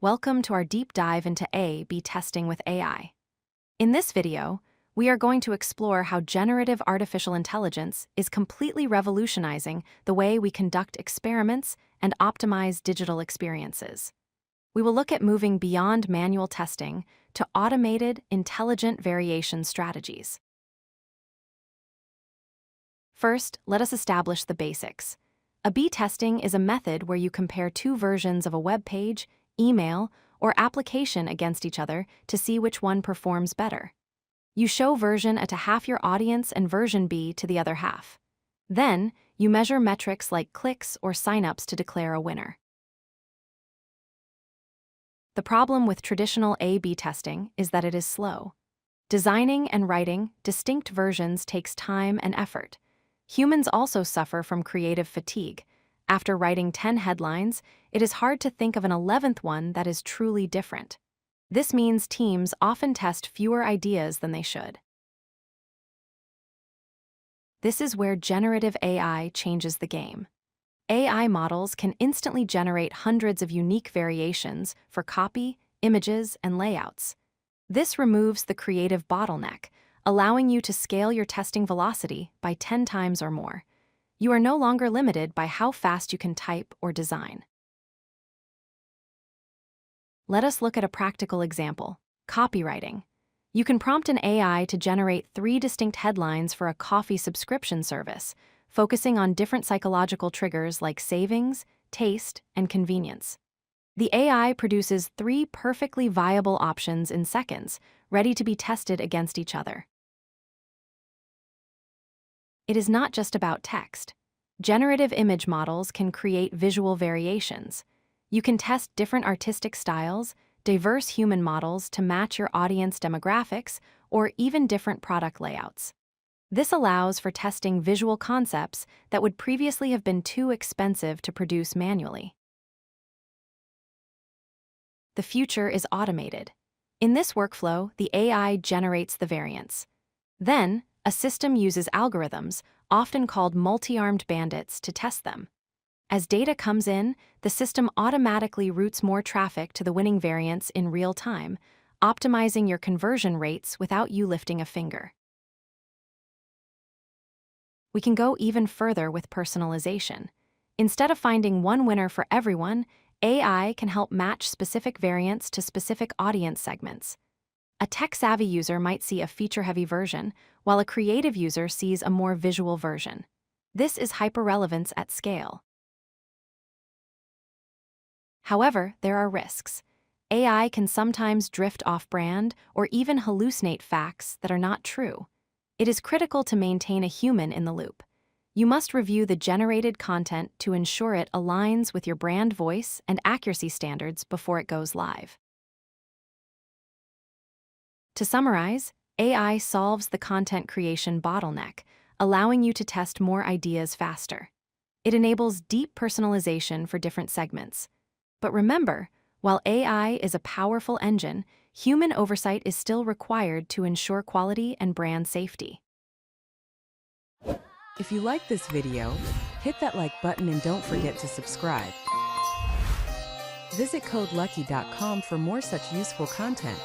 Welcome to our deep dive into A/B testing with AI. In this video, we are going to explore how generative artificial intelligence is completely revolutionizing the way we conduct experiments and optimize digital experiences. We will look at moving beyond manual testing to automated, intelligent variation strategies. First, let us establish the basics. A/B testing is a method where you compare two versions of a web page, email, or application against each other to see which one performs better. You show version A to half your audience and version B to the other half. Then, you measure metrics like clicks or signups to declare a winner. The problem with traditional A/B testing is that it is slow. Designing and writing distinct versions takes time and effort. Humans also suffer from creative fatigue. After writing 10 headlines, it is hard to think of an 11th one that is truly different. This means teams often test fewer ideas than they should. This is where generative AI changes the game. AI models can instantly generate hundreds of unique variations for copy, images, and layouts. This removes the creative bottleneck, allowing you to scale your testing velocity by 10 times or more. You are no longer limited by how fast you can type or design. Let us look at a practical example: copywriting. You can prompt an AI to generate 3 distinct headlines for a coffee subscription service, focusing on different psychological triggers like savings, taste, and convenience. The AI produces 3 perfectly viable options in seconds, ready to be tested against each other. It is not just about text. Generative image models can create visual variations. You can test different artistic styles, diverse human models to match your audience demographics, or even different product layouts. This allows for testing visual concepts that would previously have been too expensive to produce manually. The future is automated. In this workflow, the AI generates the variants. Then, a system uses algorithms, often called multi-armed bandits, to test them. As data comes in, the system automatically routes more traffic to the winning variants in real time, optimizing your conversion rates without you lifting a finger. We can go even further with personalization. Instead of finding one winner for everyone, AI can help match specific variants to specific audience segments. A tech-savvy user might see a feature-heavy version, while a creative user sees a more visual version. This is hyperrelevance at scale. However, there are risks. AI can sometimes drift off-brand or even hallucinate facts that are not true. It is critical to maintain a human in the loop. You must review the generated content to ensure it aligns with your brand voice and accuracy standards before it goes live. To summarize, AI solves the content creation bottleneck, allowing you to test more ideas faster. It enables deep personalization for different segments. But remember, while AI is a powerful engine, human oversight is still required to ensure quality and brand safety. If you like this video, hit that like button and don't forget to subscribe. Visit codelucky.com for more such useful content.